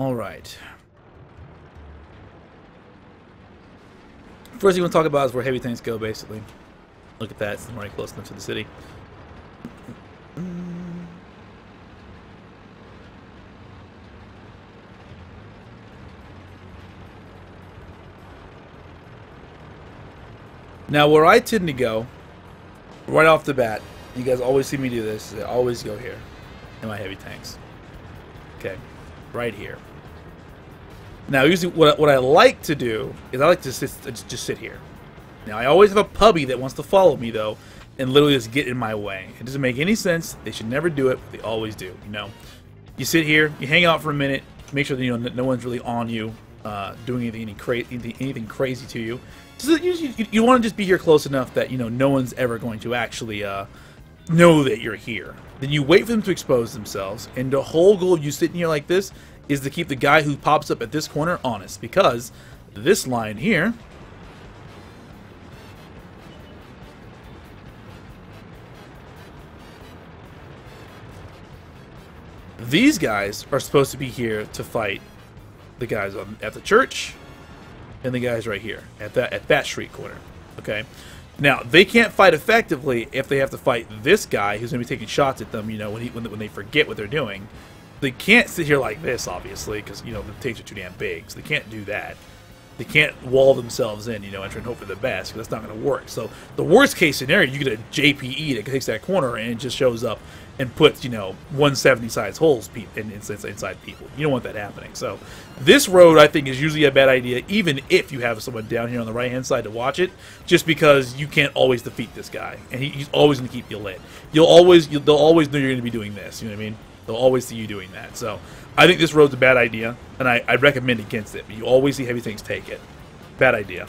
All right. First thing we want to talk about is where heavy tanks go, basically. Look at that. It's already close enough to the city. Now, where I tend to go, right off the bat, you guys always see me do this, I always go here in my heavy tanks. Okay, right here. Now, usually what I like to do is I like to just sit here. Now, I always have a puppy that wants to follow me, though, and literally just get in my way. It doesn't make any sense. They should never do it, but they always do, you know. You sit here, you hang out for a minute, make sure that, you know, no one's really on you, doing anything crazy to you. So you want to just be here close enough that, you know, no one's ever going to actually know that you're here. Then you wait for them to expose themselves, and the whole goal of you sitting here like this is to keep the guy who pops up at this corner honest, because this line here these guys are supposed to be here to fight the guys at the church and the guys right here at that street corner. Okay, now they can't fight effectively if they have to fight this guy who's going to be taking shots at them. You know, when they forget what they're doing, they can't sit here like this, obviously, because, you know, the tanks are too damn big. So they can't do that. They can't wall themselves in, you know, and try and hope for the best, because that's not going to work. So the worst case scenario, you get a JPE that takes that corner and just shows up and puts, you know, 170 size holes inside people. You don't want that happening. So this road, I think, is usually a bad idea, even if you have someone down here on the right-hand side to watch it, just because you can't always defeat this guy, and he's always going to keep you lit. They'll always know you're going to be doing this. You know what I mean? They'll always see you doing that. So I think this road's a bad idea, and I recommend against it. But you always see heavy tanks take it. Bad idea.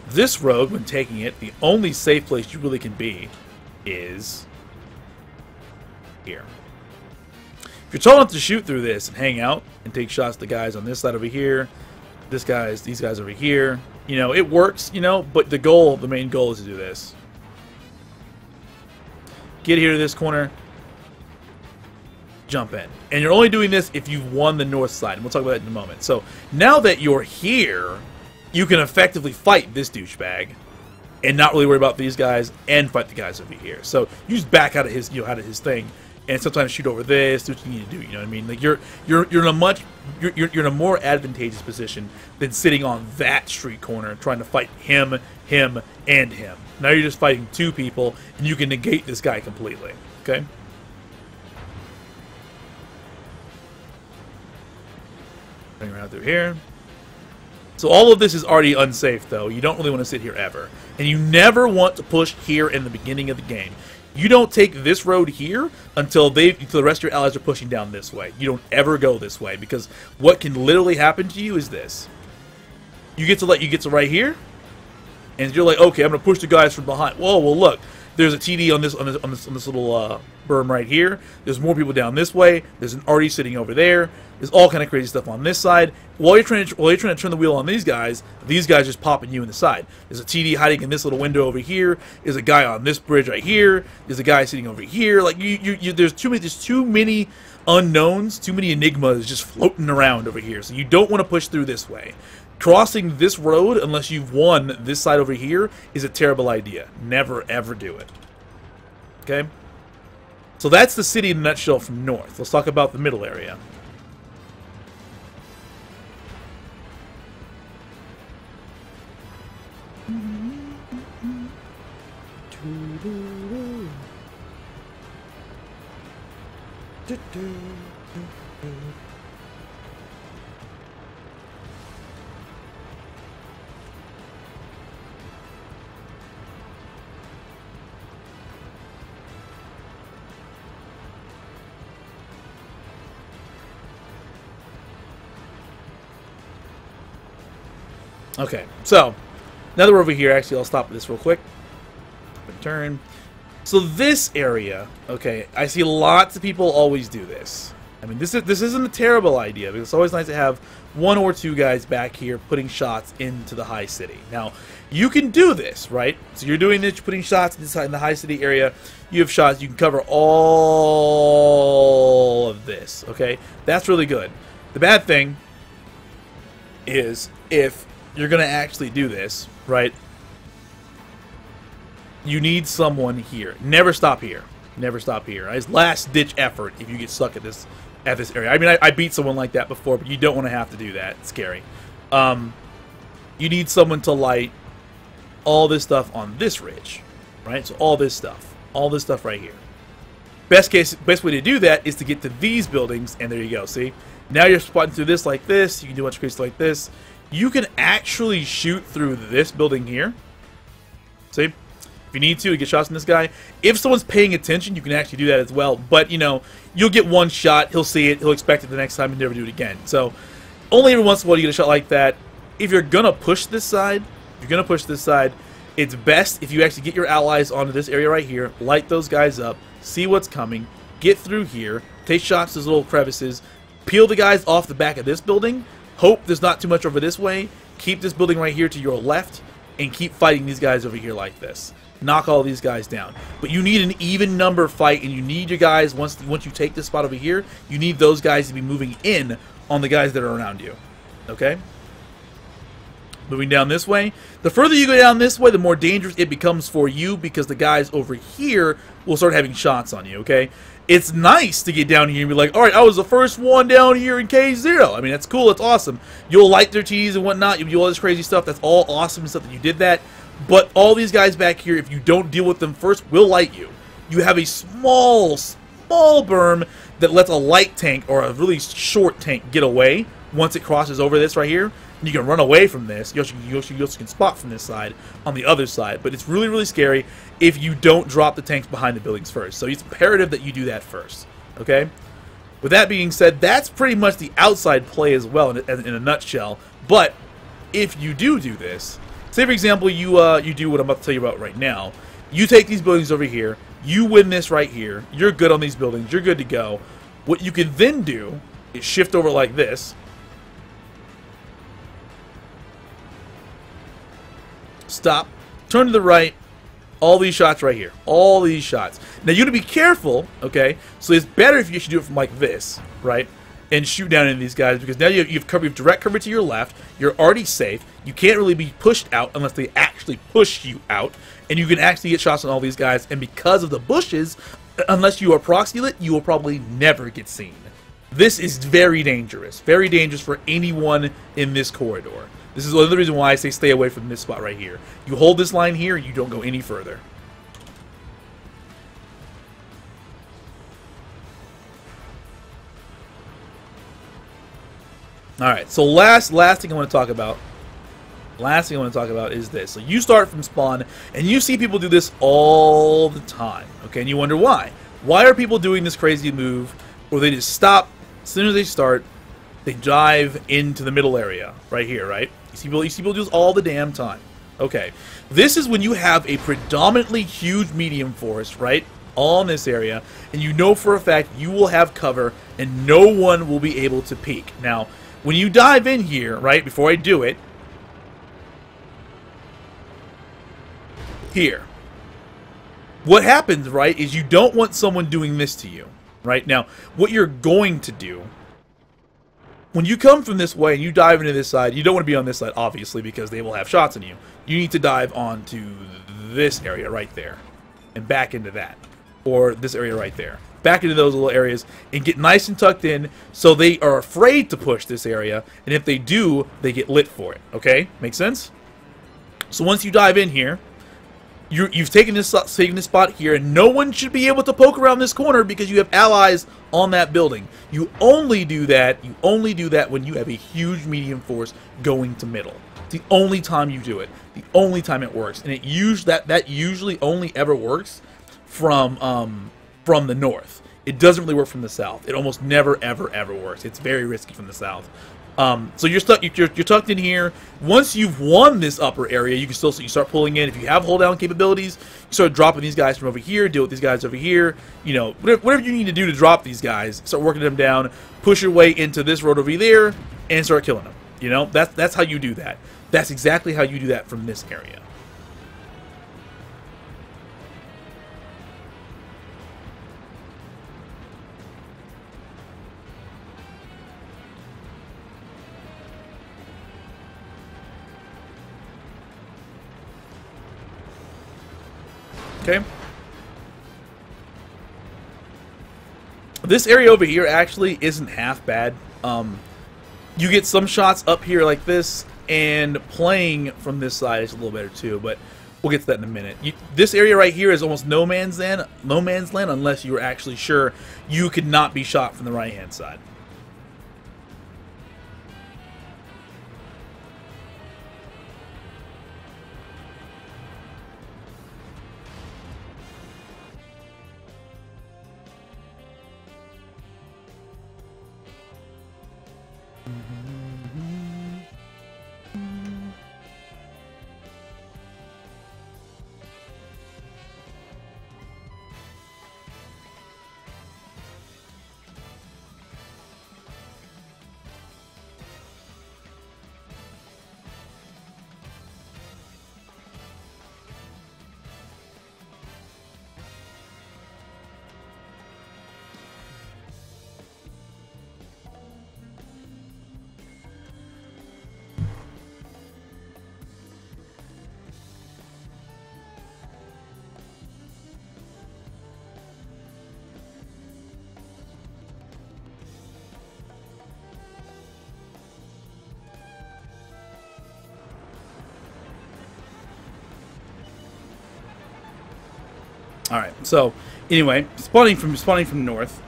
This road, when taking it, the only safe place you really can be is here. If you're tall enough to shoot through this and hang out and take shots at the guys on this side over here, these guys over here, you know, it works, you know, but the main goal is to do this. Get here to this corner, jump in. And you're only doing this if you've won the north side, and we'll talk about that in a moment. So now that you're here, you can effectively fight this douchebag and not really worry about these guys and fight the guys over here. So you just back out of his, you know, out of his thing, and sometimes shoot over this, do what you need to do, you know what I mean? Like you're in a more advantageous position than sitting on that street corner trying to fight him, and him. Now you're just fighting two people, and you can negate this guy completely. Okay? Bring around through here. So all of this is already unsafe, though. You don't really want to sit here ever. And you never want to push here in the beginning of the game. You don't take this road here until the rest of your allies are pushing down this way. You don't ever go this way, because what can literally happen to you is this. You get to right here, and you're like, okay, I'm gonna push the guys from behind. Whoa, well look, there's a TD on this little berm right here. There's more people down this way. There's an arty sitting over there. There's all kind of crazy stuff on this side. While you're trying to turn the wheel on these guys just popping you in the side. There's a TD hiding in this little window over here. There's a guy on this bridge right here. There's a guy sitting over here. Like there's too many unknowns, too many enigmas just floating around over here. So you don't want to push through this way. Crossing this road, unless you've won this side over here, is a terrible idea. Never, ever do it. Okay? So that's the city in a nutshell from north. Let's talk about the middle area. Okay, so now that we're over here, actually, I'll stop this real quick. Turn. So this area, okay, I see lots of people always do this. I mean, this isn't a terrible idea, because it's always nice to have 1 or 2 guys back here putting shots into the high city. Now, you can do this, right? So you're doing this, you're putting shots inside in the high city area. You have shots, you can cover all of this, okay? That's really good. The bad thing is, if you're going to actually do this, right, you need someone here. Never stop here. Never stop here. It's last-ditch effort if you get stuck at this area. I mean, I beat someone like that before, but you don't want to have to do that. It's scary. You need someone to light all this stuff on this ridge, right? So all this stuff right here. Best way to do that is to get to these buildings, and there you go. See, now you're spotting through this like this. You can do a bunch of crazy like this. You can actually shoot through this building here. See, if you need to get shots on this guy. If someone's paying attention, you can actually do that as well. But you know, you'll get one shot. He'll see it. He'll expect it the next time and never do it again. So only every once in a while you get a shot like that. If you're gonna push this side, it's best if you actually get your allies onto this area right here, light those guys up, see what's coming, get through here, take shots to those little crevices, peel the guys off the back of this building, hope there's not too much over this way, keep this building right here to your left, and keep fighting these guys over here like this. Knock all these guys down. But you need an even number fight, and you need your guys, once you take this spot over here, you need those guys to be moving in on the guys that are around you. Okay? Moving down this way. The further you go down this way, the more dangerous it becomes for you, because the guys over here will start having shots on you, okay? It's nice to get down here and be like, alright, I was the first one down here in K0. I mean, that's cool, that's awesome. You'll light their T's and whatnot, you'll do all this crazy stuff. That's all awesome and stuff that you did that. But all these guys back here, if you don't deal with them first, will light you. You have a small berm that lets a light tank or a really short tank get away once it crosses over this right here. You can run away from this. You also can spot from this side on the other side. But it's really, really scary if you don't drop the tanks behind the buildings first. So it's imperative that you do that first. Okay? With that being said, that's pretty much the outside play as well in a nutshell. But if you do this, say for example you do what I'm about to tell you about right now. You take these buildings over here. You win this right here. You're good on these buildings. You're good to go. What you can then do is shift over like this. Stop, turn to the right, all these shots right here, all these shots. Now you got to be careful, okay? So it's better if you should do it from like this, right? And shoot down into these guys, because now you have direct cover to your left. You're already safe. You can't really be pushed out unless they actually push you out, and you can actually get shots on all these guys. And because of the bushes, unless you are proxy lit, you will probably never get seen. This is very dangerous for anyone in this corridor. This is another reason why I say stay away from this spot right here. You hold this line here, you don't go any further. Alright, so last thing I want to talk about. Is this. So you start from spawn, and you see people do this all the time. Okay, and you wonder why. Why are people doing this crazy move where they just stop as soon as they start? They dive into the middle area right here, right? You see people do this all the damn time. Okay, this is when you have a predominantly huge medium forest, right, all in this area, and you know for a fact you will have cover and no one will be able to peek. Now, when you dive in here, right, before I do it, here, what happens, right, is you don't want someone doing this to you, right? Now, what you're going to do, when you come from this way and you dive into this side, you don't want to be on this side, obviously, because they will have shots on you. You need to dive onto this area right there and back into that, or this area right there. Back into those little areas and get nice and tucked in so they are afraid to push this area, and if they do, they get lit for it. Okay? Make sense? So once you dive in here, you've taken this spot here, and no one should be able to poke around this corner because you have allies on that building. You only do that when you have a huge medium force going to middle. It's the only time you do it. The only time it works, and that usually only ever works from the north. It doesn't really work from the south. It almost never ever works. It's very risky from the south. So you're stuck. You're tucked in here. Once you've won this upper area, you can still you start pulling in. If you have hold down capabilities, you start dropping these guys from over here. Deal with these guys over here. You know, whatever you need to do to drop these guys. Start working them down. Push your way into this road over there, and start killing them. You know, that's how you do that. That's exactly how you do that from this area. Okay. This area over here actually isn't half bad. You get some shots up here like this, and playing from this side is a little better too, but we'll get to that in a minute. This area right here is almost no man's land unless you're actually sure you could not be shot from the right-hand side. All right. So, anyway, spawning from north.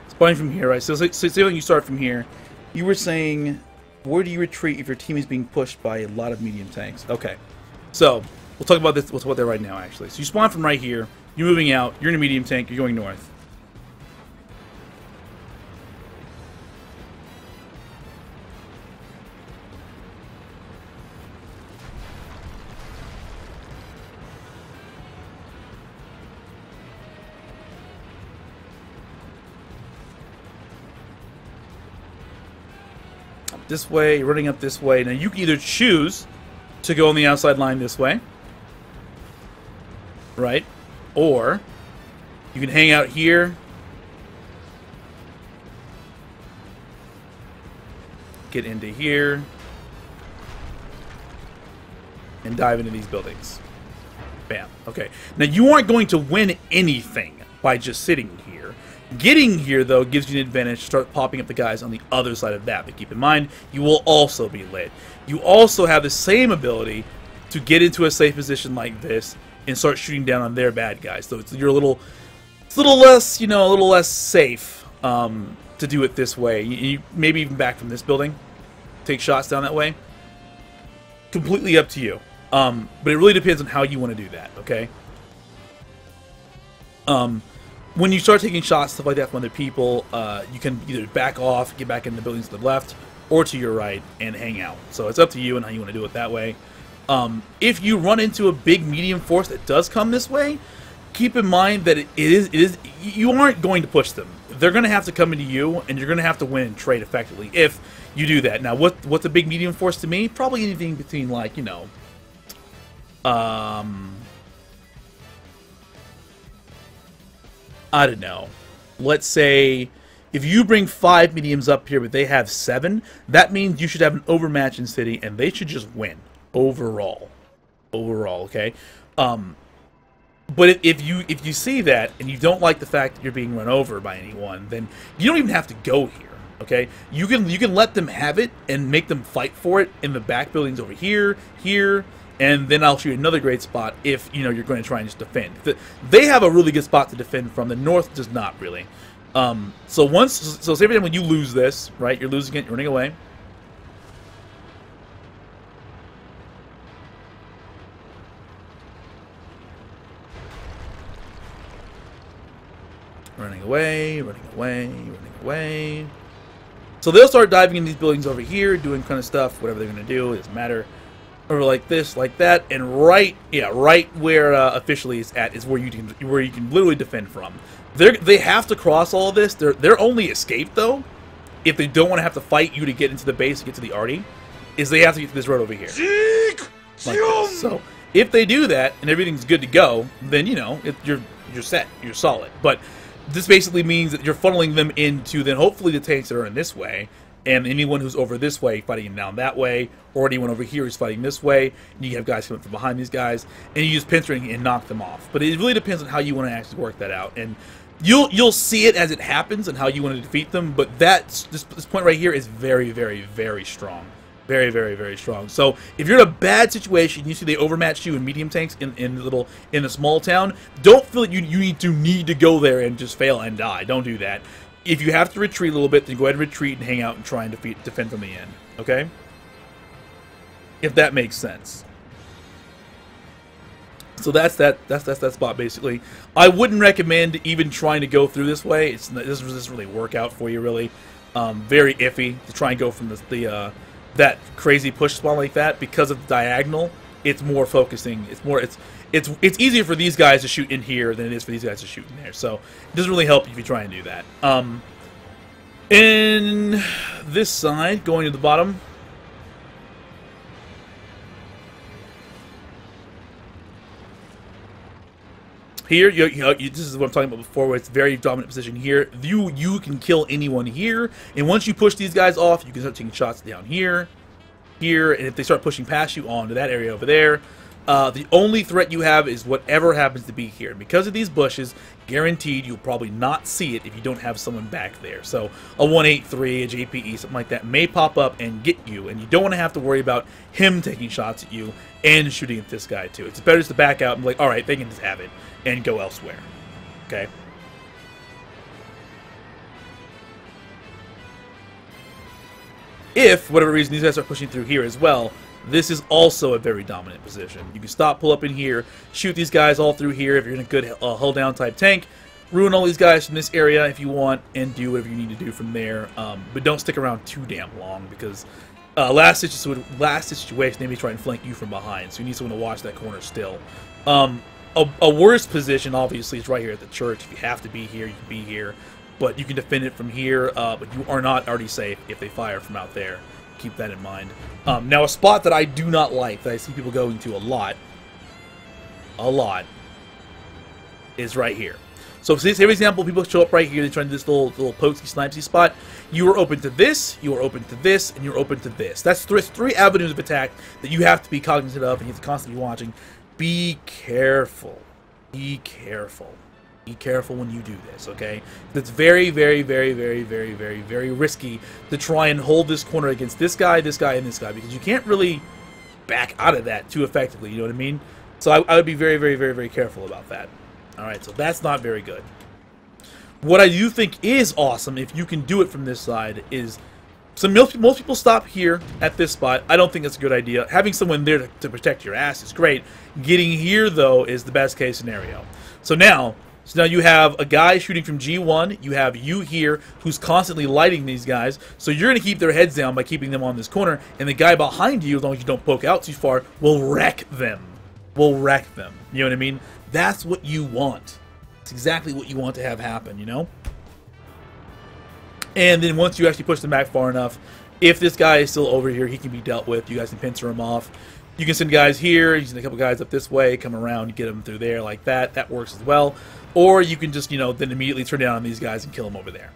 Spawning from here, right? So say when you start from here, you were saying, where do you retreat if your team is being pushed by a lot of medium tanks? Okay. So, we'll talk about this. We'll talk about that right now, actually. So you spawn from right here. You're moving out. You're in a medium tank. You're going north. This way, running up this way. Now you can either choose to go on the outside line this way, right? Or you can hang out here, get into here, and dive into these buildings. Bam. Okay. Now you aren't going to win anything by just sitting here. Getting here, though, gives you an advantage to start popping up the guys on the other side of that. But keep in mind, you will also be lit. You also have the same ability to get into a safe position like this and start shooting down on their bad guys. So you're a little less, you know, a little less safe to do it this way. You maybe even back from this building, take shots down that way. Completely up to you. But it really depends on how you want to do that. Okay. When you start taking shots, stuff like that from other people, you can either back off, get back in the buildings to the left, or to your right, and hang out. So it's up to you and how you want to do it that way. If you run into a big medium force that does come this way, keep in mind that it is you aren't going to push them. They're going to have to come into you, and you're going to have to win and trade effectively if you do that. Now, what's a big medium force to me? Probably anything between, like, you know, I don't know. Let's say if you bring 5 mediums up here, but they have 7, that means you should have an overmatch in city, and they should just win overall. Overall, okay. But if you see that and you don't like the fact that you're being run over by anyone, then you don't even have to go here. Okay, you can let them have it and make them fight for it in the back buildings over here, and then I'll show you another great spot if, you know, you're going to try and just defend. They have a really good spot to defend from. The north does not really. So say every time when you lose this, right, you're losing it, you're running away. Running away, running away, running away. So they'll start diving in these buildings over here, doing kind of stuff, whatever they're going to do, it doesn't matter. Over like this, like that, and right where officially is at is where you can literally defend from. They have to cross all of this. Their only escape though, if they don't want to have to fight you to get into the base to get to the arty, is they have to get to this road over here. Like this. So if they do that and everything's good to go, then you know you're set, you're solid. But this basically means that you're funneling them into then hopefully the tanks that are in this way. And anyone who's over this way fighting down that way, or anyone over here is fighting this way, and you have guys coming from behind these guys, and you use pincering and knock them off. But it really depends on how you want to actually work that out, and you'll see it as it happens and how you want to defeat them. But this point right here is very, very, very strong, very, very, very strong. So if you're in a bad situation, you see they overmatch you in medium tanks in a small town, don't feel that you need to go there and just fail and die. Don't do that. If you have to retreat a little bit, then go ahead and retreat and hang out and try and defend from the end. Okay? If that makes sense. So that's that spot basically. I wouldn't recommend even trying to go through this way. This doesn't really work out for you really. Very iffy to try and go from that crazy push spot like that because of the diagonal. It's more focusing. It's easier for these guys to shoot in here than it is for these guys to shoot in there. So it doesn't really help if you try and do that. In this side, going to the bottom. Here, this is what I'm talking about before, where it's very dominant position here. You can kill anyone here, and once you push these guys off, you can start taking shots down here, and if they start pushing past you onto that area over there, the only threat you have is whatever happens to be here. And because of these bushes, guaranteed you'll probably not see it if you don't have someone back there. So a 183, a JPE, something like that may pop up and get you, and you don't want to have to worry about him taking shots at you and shooting at this guy too. It's better just to back out and be like, all right, they can just have it and go elsewhere. Okay. If, for whatever reason, these guys are pushing through here as well, this is also a very dominant position. You can stop, pull up in here, shoot these guys all through here if you're in a good hull down type tank, ruin all these guys from this area if you want, and do whatever you need to do from there. But don't stick around too damn long because last situation they may try and flank you from behind, so you need someone to watch that corner still. A worse position, obviously, is right here at the church. If you have to be here, you can be here. But you can defend it from here, but you are not already safe if they fire from out there. Keep that in mind. Now, a spot that I do not like, that I see people going to a lot, is right here. So, say for example, people show up right here, they try to do this little pokey, snipesy spot. You are open to this, you are open to this, and you're open to this. That's three avenues of attack that you have to be cognizant of, and you have to constantly be watching. Be careful. Be careful. Be careful when you do this, okay? It's very, very, very, very, very, very, very risky to try and hold this corner against this guy, and this guy, because you can't really back out of that too effectively, you know what I mean? So I would be very, very, very, very careful about that. Alright, so that's not very good. What I do think is awesome, if you can do it from this side, is... So most people stop here at this spot. I don't think that's a good idea. Having someone there to protect your ass is great. Getting here, though, is the best case scenario. So now you have a guy shooting from G1. You have you here who's constantly lighting these guys. So you're going to keep their heads down by keeping them on this corner. And the guy behind you, as long as you don't poke out too far, will wreck them. You know what I mean? That's what you want. It's exactly what you want to have happen, you know? And then once you actually push them back far enough, if this guy is still over here, he can be dealt with. You guys can pincer him off. You can send guys here. You send a couple guys up this way, come around, get them through there like that. That works as well. Or you can just, then immediately turn down on these guys and kill them over there.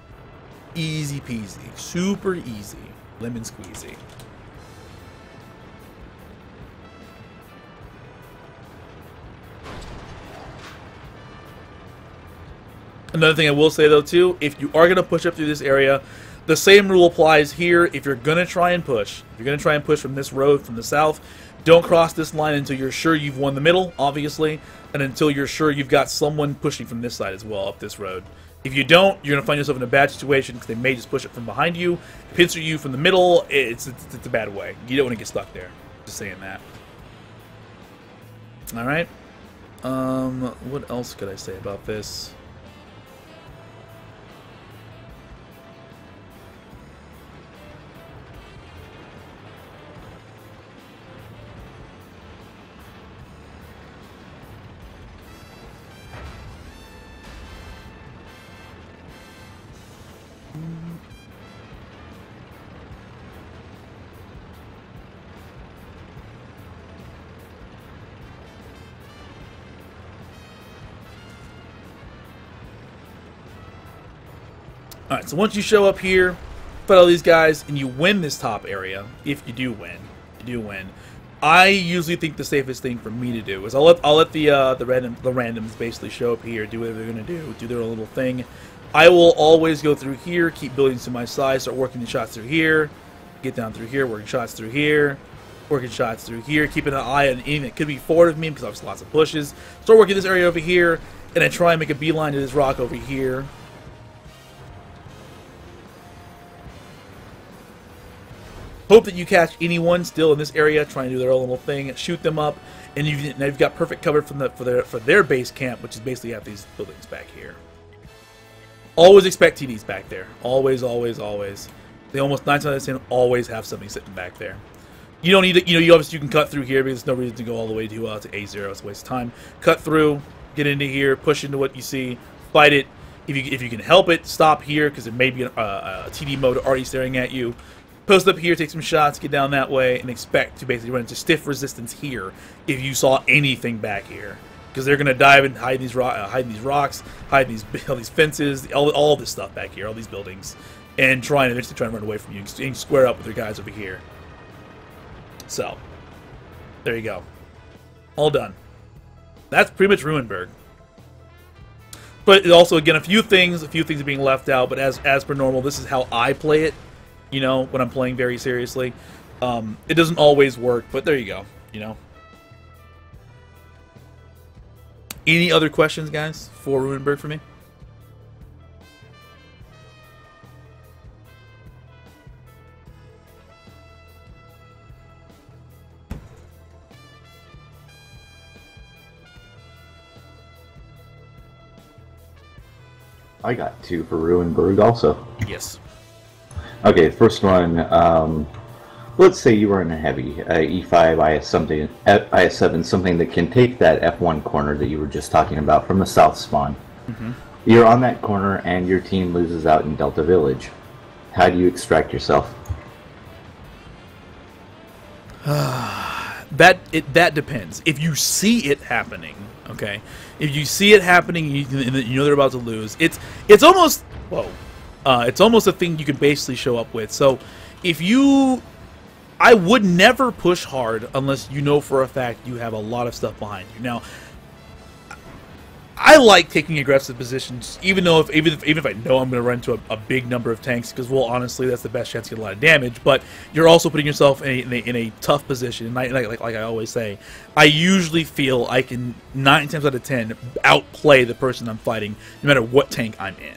Easy peasy. Super easy. Lemon squeezy. Another thing I will say, though, too, if you are going to push up through this area, the same rule applies here. If you're going to try and push, from this road from the south, don't cross this line until you're sure you've won the middle, obviously, and until you're sure you've got someone pushing from this side as well, up this road. If you don't, you're going to find yourself in a bad situation because they may just push it from behind you, pincer you from the middle. It's a bad way. You don't want to get stuck there. Just saying that. All right. What else could I say about this? Alright, so once you show up here, fight all these guys, and you win this top area, if you do win, I usually think the safest thing for me to do is I'll let the randoms basically show up here, do whatever they're gonna do their little thing. I will always go through here, keep building to my side, start working the shots through here, get down through here, working shots through here, working shots through here, keeping an eye on anything that could be forward of me because obviously lots of pushes. Start working this area over here, and I try and make a beeline to this rock over here. Hope that you catch anyone still in this area trying to do their own little thing, shoot them up, and you've got perfect cover from for their base camp, which is basically at these buildings back here. Always expect TDs back there. Always, always, always. They almost 9 times out of 10 always have something sitting back there. You don't need to, you obviously you can cut through here because there's no reason to go all the way to A0. It's a waste of time. Cut through, get into here, push into what you see, fight it. If you can help it, stop here because there may be a TD mode already staring at you. Post up here, take some shots, get down that way, and expect to basically run into stiff resistance here if you saw anything back here. Because they're going to dive and hide these rocks, hide all these fences, all this stuff back here, all these buildings, and eventually try and run away from you and square up with your guys over here. So, there you go. All done. That's pretty much Ruinberg. But also, again, a few things are being left out, but as per normal, this is how I play it. You know, when I'm playing very seriously. It doesn't always work, but there you go, you know. Any other questions, guys, for Ruinberg for me? I got 2 for Ruinberg also. Yes. Okay, first one, let's say you were in a heavy, E5, IS7, something that can take that F1 corner that you were just talking about from the south spawn. Mm-hmm. You're on that corner and your team loses out in Delta Village. How do you extract yourself? That depends. If you see it happening, okay? If you see it happening and you know they're about to lose, it's almost... Whoa. It's almost a thing you can basically show up with. So, I would never push hard unless you know for a fact you have a lot of stuff behind you. Now, I like taking aggressive positions, even if I know I'm going to run into a big number of tanks, because, well, honestly, that's the best chance to get a lot of damage. But you're also putting yourself in a tough position. And like I always say, I usually feel I can 9 times out of 10 outplay the person I'm fighting, no matter what tank I'm in.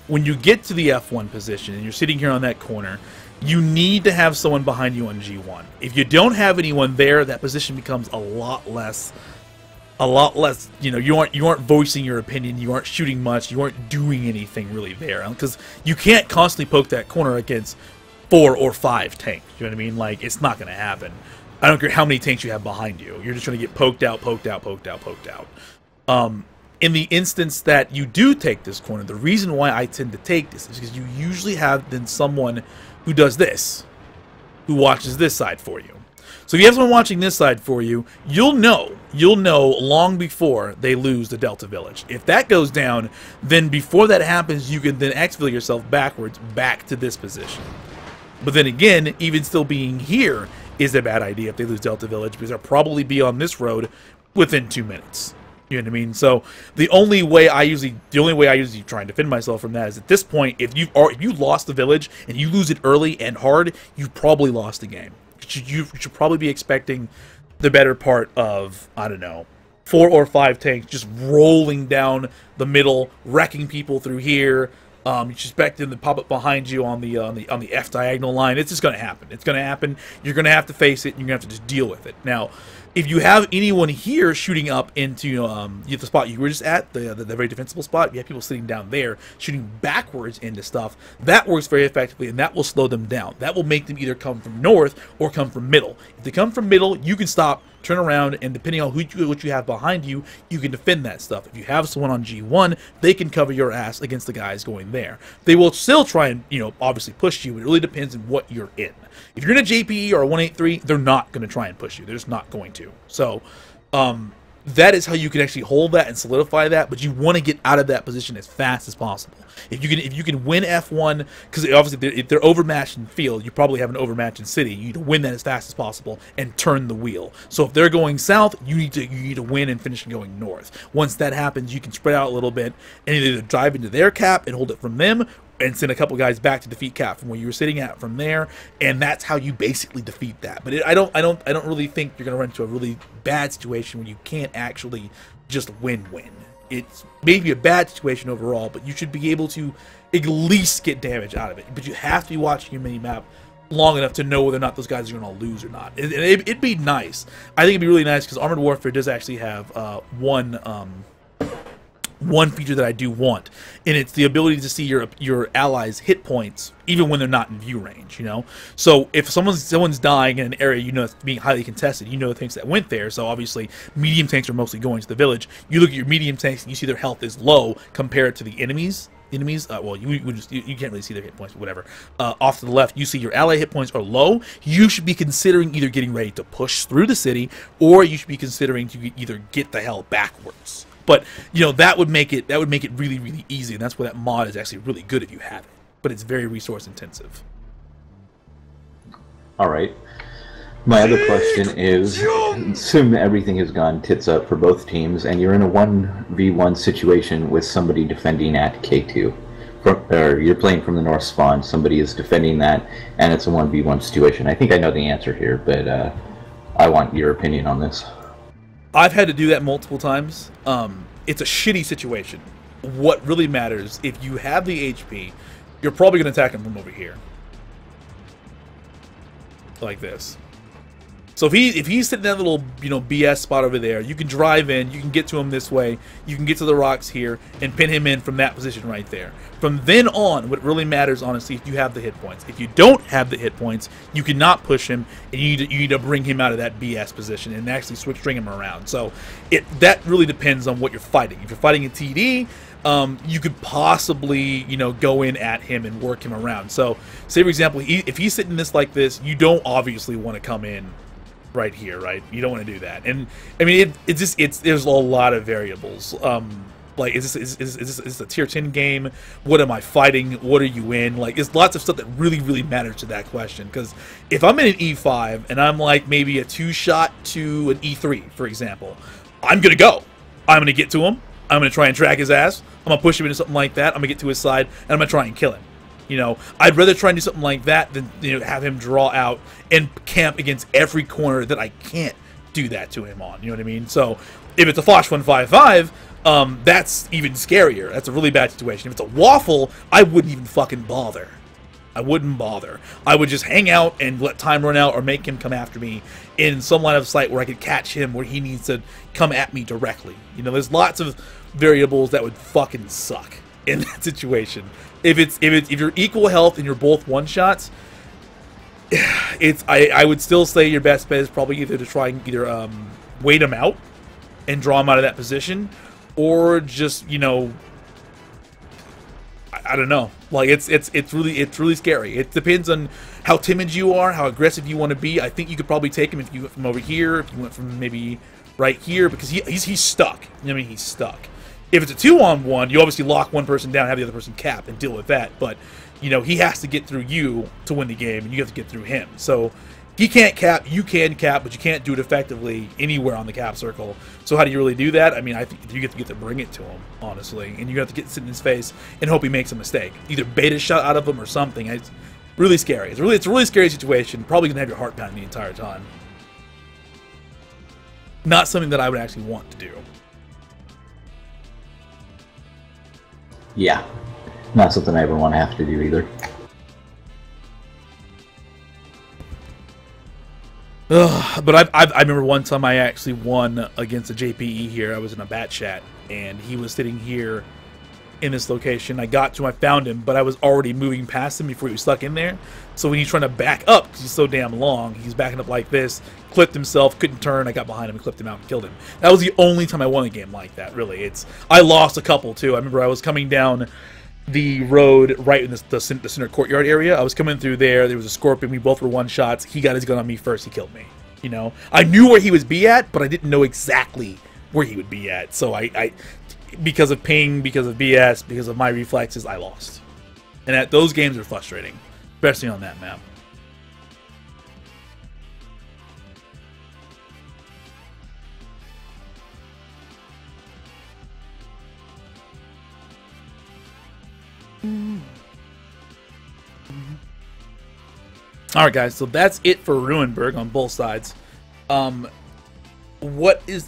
When you get to the F1 position and you're sitting here on that corner, you need to have someone behind you on G1. If you don't have anyone there, that position becomes a lot less, you know, you aren't voicing your opinion, you aren't shooting much, you aren't doing anything really there, because you can't constantly poke that corner against 4 or 5 tanks, you know what I mean? Like, it's not going to happen. I don't care how many tanks you have behind you, you're just going to get poked out. In the instance that you do take this corner, the reason why I tend to take this is because you usually have then someone who does this, who watches this side for you. So if you have someone watching this side for you, you'll know long before they lose the Delta Village. If that goes down, then before that happens, you can then exfil yourself backwards back to this position. But then again, even still being here is a bad idea if they lose Delta Village, because they'll probably be on this road within 2 minutes. You know what I mean? So the only way I usually try and defend myself from that is at this point, if you lost the village and you lose it early and hard, you've probably lost the game. You should probably be expecting the better part of, I don't know, 4 or 5 tanks just rolling down the middle, wrecking people through here. You expect them to pop up behind you on the F diagonal line. It's just going to happen. It's going to happen. You're going to have to face it. And you're going to have to just deal with it. Now, if you have anyone here shooting up into the spot you were just at, the very defensible spot, you have people sitting down there shooting backwards into stuff. That works very effectively, and that will slow them down. That will make them either come from north or come from middle. If they come from middle, you can stop turn around, and depending on what you have behind you, you can defend that stuff. If you have someone on G1, they can cover your ass against the guys going there. They will still try and, obviously push you. It really depends on what you're in. If you're in a JPE or a 183, they're not going to try and push you. They're just not going to. So, that is how you can actually hold that and solidify that, but you want to get out of that position as fast as possible. If you can win F1, because obviously if they're overmatched in field, you probably have an overmatch in city. You need to win that as fast as possible and turn the wheel. So if they're going south, you need to win and finish going north. Once that happens, you can spread out a little bit and either dive into their cap and hold it from them, and send a couple guys back to defeat cap from where you were sitting at from there, and that's how you basically defeat that. But I don't really think you're gonna run into a really bad situation when you can't actually just win. It's maybe a bad situation overall, but you should be able to at least get damage out of it. But you have to be watching your mini map long enough to know whether or not those guys are going to lose or not. It'd be nice. I think it'd be really nice because Armored Warfare does actually have one feature that I do want, and it's the ability to see your allies' hit points even when they're not in view range. So if someone's dying in an area that's being highly contested, the tanks that went there. So obviously medium tanks are mostly going to the village. You look at your medium tanks and you see their health is low compared to the enemies. Well, you can't really see their hit points, but whatever. Off to the left, you see your ally hit points are low. You should be considering either getting ready to push through the city, or you should be considering to either get the hell backwards. But that would make it really, really easy, and that's where that mod is actually really good if you have it. But it's very resource intensive. All right. My other question is, assume everything has gone tits up for both teams, and you're in a 1v1 situation with somebody defending at K2. Or you're playing from the north spawn, somebody is defending that, and it's a 1v1 situation. I think I know the answer here, but I want your opinion on this. I've had to do that multiple times. It's a shitty situation. What really matters, if you have the HP, you're probably going to attack him from over here. Like this. So if he's sitting in that little BS spot over there, you can drive in, you can get to him this way, you can get to the rocks here and pin him in from that position right there. From then on, what really matters, honestly, if you have the hit points. If you don't have the hit points, you cannot push him, and you need to bring him out of that BS position and actually string him around. So that really depends on what you're fighting. If you're fighting a TD, you could possibly go in at him and work him around. So say for example, if he's sitting like this, you don't obviously want to come in right here, right? You don't want to do that. And I mean, there's a lot of variables. Like, is this a tier 10 game? What am I fighting? What are you in? Like, there's lots of stuff that really, really matters to that question. Because if I'm in an E5 and I'm like maybe a 2-shot to an E3, for example, I'm gonna go. I'm gonna get to him. I'm gonna try and track his ass. I'm gonna push him into something like that. I'm gonna get to his side and I'm gonna try and kill him. I'd rather try and do something like that than have him draw out and camp against every corner that I can't do that to him on. You know what I mean? So if it's a Foch 155, that's even scarier. That's a really bad situation. If it's a waffle, I wouldn't even fucking bother. I wouldn't bother. I would just hang out and let time run out, or make him come after me in some line of sight where I could catch him where he needs to come at me directly. There's lots of variables that would fucking suck in that situation. If you're equal health and you're both one-shots, I would still say your best bet is probably either to try and either wait him out and draw him out of that position, or just I don't know. Like, it's really scary. It depends on how timid you are, how aggressive you want to be. I think you could probably take him if you went from over here, if you went from maybe right here, because he's stuck. He's stuck. If it's a 2-on-1, you obviously lock one person down, have the other person cap, and deal with that. But he has to get through you to win the game, and you have to get through him. So he can't cap, you can cap, but you can't do it effectively anywhere on the cap circle. So how do you really do that? I mean, I think you get to bring it to him, honestly, and you have to sit in his face and hope he makes a mistake. Either bait a shot out of him or something. It's really scary. It's a really scary situation. Probably gonna have your heart pounding the entire time. Not something that I would actually want to do. Yeah, not something I ever want to have to do either. But I remember one time I actually won against a JPE here. I was in a bat chat, and he was sitting here in this location. I got to him, I found him, but I was already moving past him before he was stuck in there. So when he's trying to back up, because he's so damn long, he's backing up like this, clipped himself, couldn't turn, I got behind him and clipped him out and killed him. That was the only time I won a game like that, really. I lost a couple, too. I remember I was coming down the road right in the center courtyard area. I was coming through there. There was a scorpion. We both were one-shots. He got his gun on me first. He killed me. You know? I knew where he would be at, but I didn't know exactly where he would be at. So I because of ping, because of BS, because of my reflexes, I lost. And those games are frustrating, especially on that map. Alright guys, so that's it for Ruinberg on both sides. What is